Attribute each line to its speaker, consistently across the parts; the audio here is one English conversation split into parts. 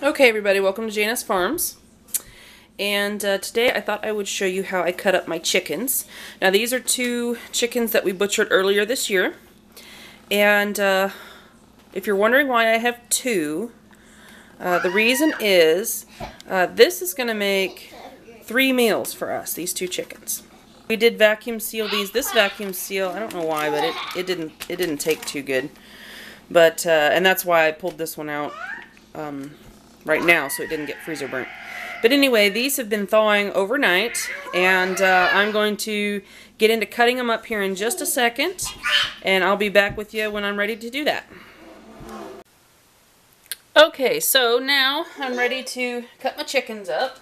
Speaker 1: Okay, everybody, welcome to Jana's Farms. And today I thought I would show you how I cut up my chickens. Now these are two chickens that we butchered earlier this year. And if you're wondering why I have two, the reason is this is going to make 3 meals for us, these two chickens. We did vacuum seal these. This vacuum seal, I don't know why, but it didn't take too good. But and that's why I pulled this one out right now, so it didn't get freezer burnt. But anyway, these have been thawing overnight, and I'm going to get into cutting them up here in just a second, and I'll be back with you when I'm ready to do that. Okay, so now I'm ready to cut my chickens up,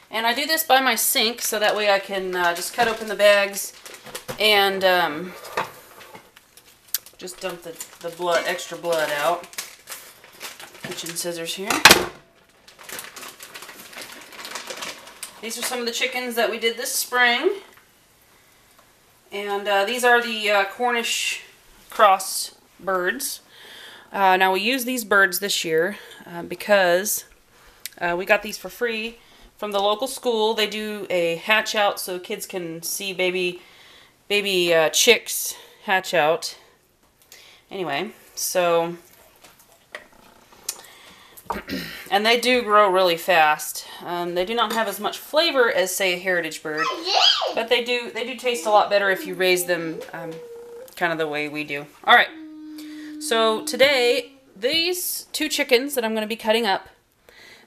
Speaker 1: and I do this by my sink so that way I can just cut open the bags and just dump the blood, extra blood out. Kitchen scissors here. These are some of the chickens that we did this spring. And these are the Cornish cross birds. Now we use these birds this year because we got these for free from the local school. They do a hatch out so kids can see baby chicks hatch out. Anyway, so and they do grow really fast. They do not have as much flavor as, say, a heritage bird, but they do taste a lot better if you raise them kind of the way we do. All right, so today these two chickens that I'm going to be cutting up,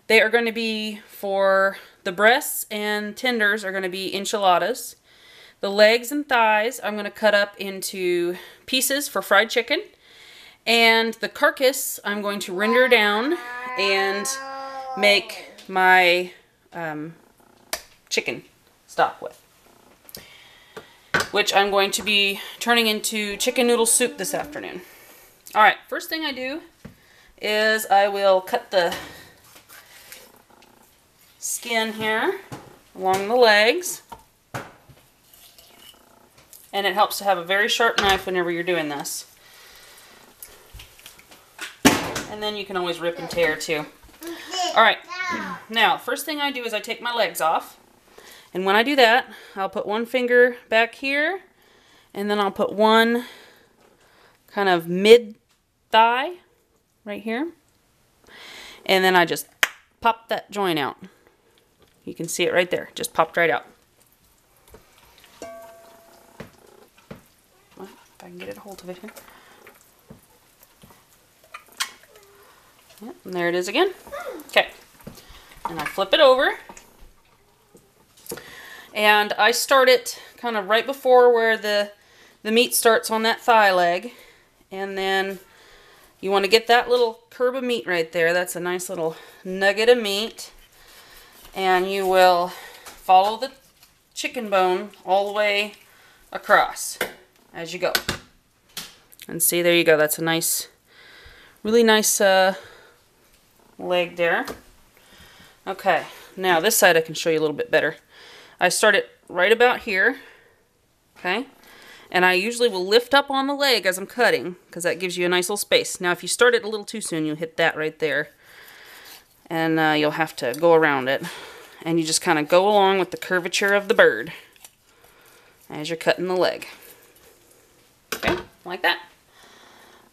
Speaker 1: they are going to be for the breasts and tenders are going to be enchiladas. The legs and thighs I'm going to cut up into pieces for fried chicken. And the carcass I'm going to render down and make my chicken stock with, which I'm going to be turning into chicken noodle soup this afternoon. Alright, first thing I do is I will cut the skin here along the legs, and it helps to have a very sharp knife whenever you're doing this. And then you can always rip and tear too. Alright, now first thing I do is I take my legs off. And when I do that, I'll put one finger back here. And then I'll put one kind of mid-thigh right here. And then I just pop that joint out. You can see it right there. Just popped right out. Well, if I can get a hold of it here. Yep, and there it is again. Okay, and I flip it over, and I start it kind of right before where the meat starts on that thigh leg, and then you want to get that little curb of meat right there. That's a nice little nugget of meat, and you will follow the chicken bone all the way across as you go. And see, there you go. That's a nice, really nice leg there. Okay, now this side I can show you a little bit better. I start it right about here, okay, and I usually will lift up on the leg as I'm cutting because that gives you a nice little space. Now if you start it a little too soon, you'll hit that right there, and you'll have to go around it, and you just kind of go along with the curvature of the bird as you're cutting the leg. Okay, like that.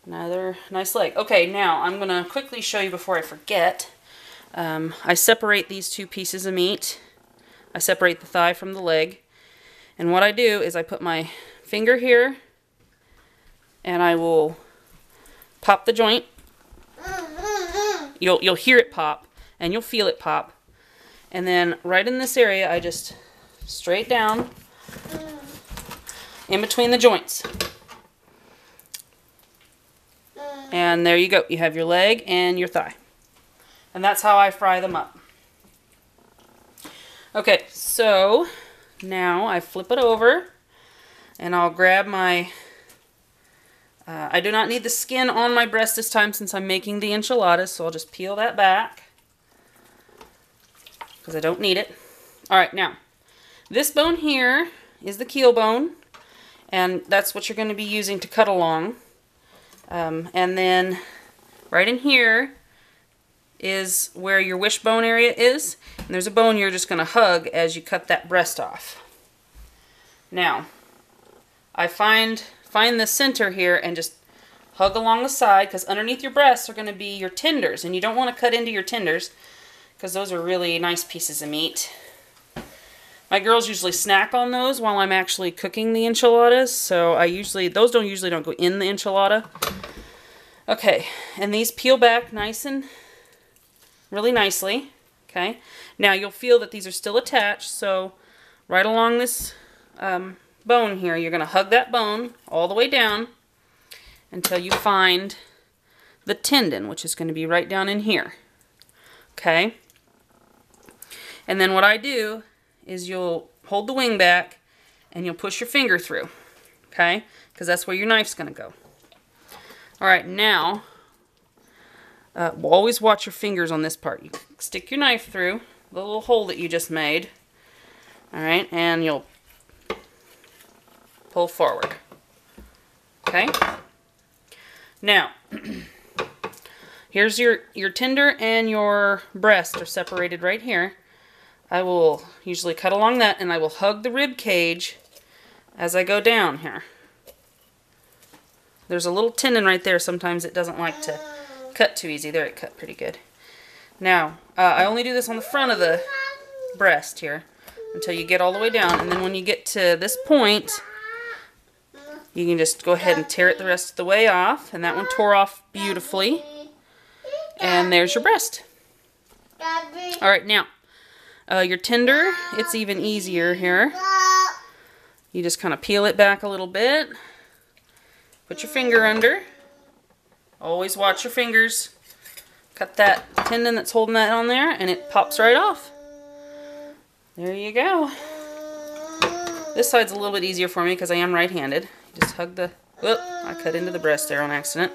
Speaker 1: Another nice leg. Okay, now I'm going to quickly show you before I forget. I separate these two pieces of meat. I separate the thigh from the leg. And what I do is I put my finger here and I will pop the joint. You'll hear it pop and you'll feel it pop. And then right in this area I just straight down in between the joints. And there you go. You have your leg and your thigh. And that's how I fry them up. Okay, so now I flip it over and I'll grab my... I do not need the skin on my breast this time since I'm making the enchiladas, so I'll just peel that back because I don't need it. Alright, now this bone here is the keel bone, and that's what you're going to be using to cut along. And then right in here is where your wishbone area is. And there's a bone you're just going to hug as you cut that breast off. Now, I find the center here and just hug along the side, because underneath your breasts are going to be your tenders. And you don't want to cut into your tenders because those are really nice pieces of meat. My girls usually snack on those while I'm actually cooking the enchiladas. So those usually don't go in the enchilada. Okay, and these peel back nice and really nicely. Okay, now you'll feel that these are still attached, so right along this bone here, you're going to hug that bone all the way down until you find the tendon, which is going to be right down in here. Okay, and then what I do is you'll hold the wing back and you'll push your finger through. Okay, because that's where your knife's going to go. Alright, now, always watch your fingers on this part. You stick your knife through the little hole that you just made. Alright, and you'll pull forward. Okay? Now, here's your tender and your breast are separated right here. I will usually cut along that, and I will hug the rib cage as I go down here. There's a little tendon right there. Sometimes it doesn't like to cut too easy. There, it cut pretty good. Now, I only do this on the front of the breast here until you get all the way down. And then when you get to this point, you can just go ahead and tear it the rest of the way off. And that one tore off beautifully. And there's your breast. Alright, now, your tender, it's even easier here. You just kind of peel it back a little bit. Put your finger under. Always watch your fingers. Cut that tendon that's holding that on there, and it pops right off. There you go. This side's a little bit easier for me because I am right-handed. Just hug the... Whoop, I cut into the breast there on accident.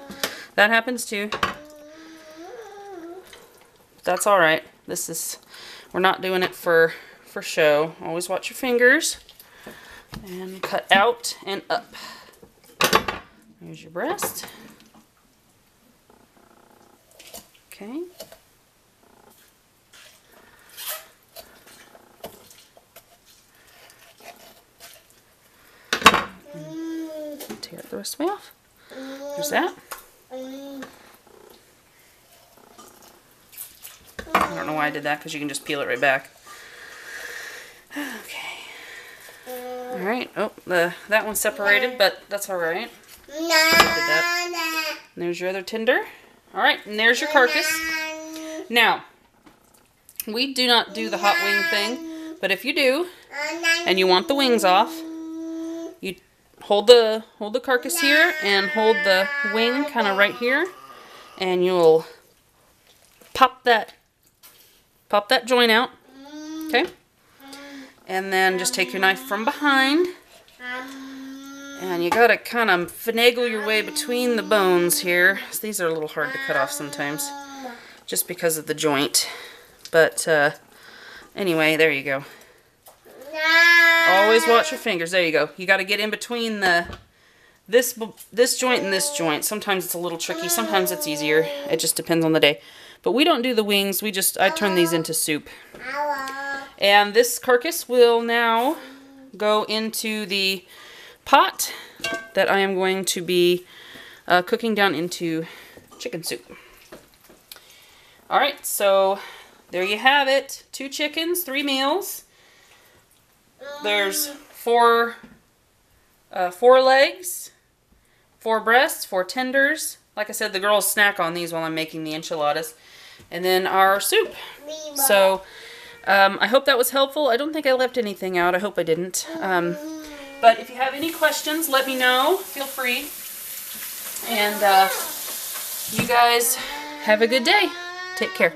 Speaker 1: That happens too. That's alright. We're not doing it for show. Always watch your fingers. And cut out and up. There's your breast. Okay. Tear it the rest of the way off. There's that. I don't know why I did that, because you can just peel it right back. Okay. Alright. Oh, that one's separated, but that's alright. There's your other tender. Alright, and there's your carcass. Now, we do not do the hot wing thing, but if you do, and you want the wings off, you hold the carcass here and hold the wing kind of right here, and you'll pop that joint out. Okay? And then just take your knife from behind. And you gotta kind of finagle your way between the bones here. These are a little hard to cut off sometimes, just because of the joint. But anyway, there you go. Always watch your fingers. There you go. You gotta get in between this joint and this joint. Sometimes it's a little tricky. Sometimes it's easier. It just depends on the day. But we don't do the wings. I turn these into soup. And this carcass will now go into the pot that I am going to be cooking down into chicken soup. Alright, so there you have it. 2 chickens, 3 meals. There's 4 legs, 4 breasts, 4 tenders. Like I said, the girls snack on these while I'm making the enchiladas. And then our soup. So I hope that was helpful. I don't think I left anything out. I hope I didn't. But if you have any questions, let me know. Feel free. And you guys have a good day. Take care.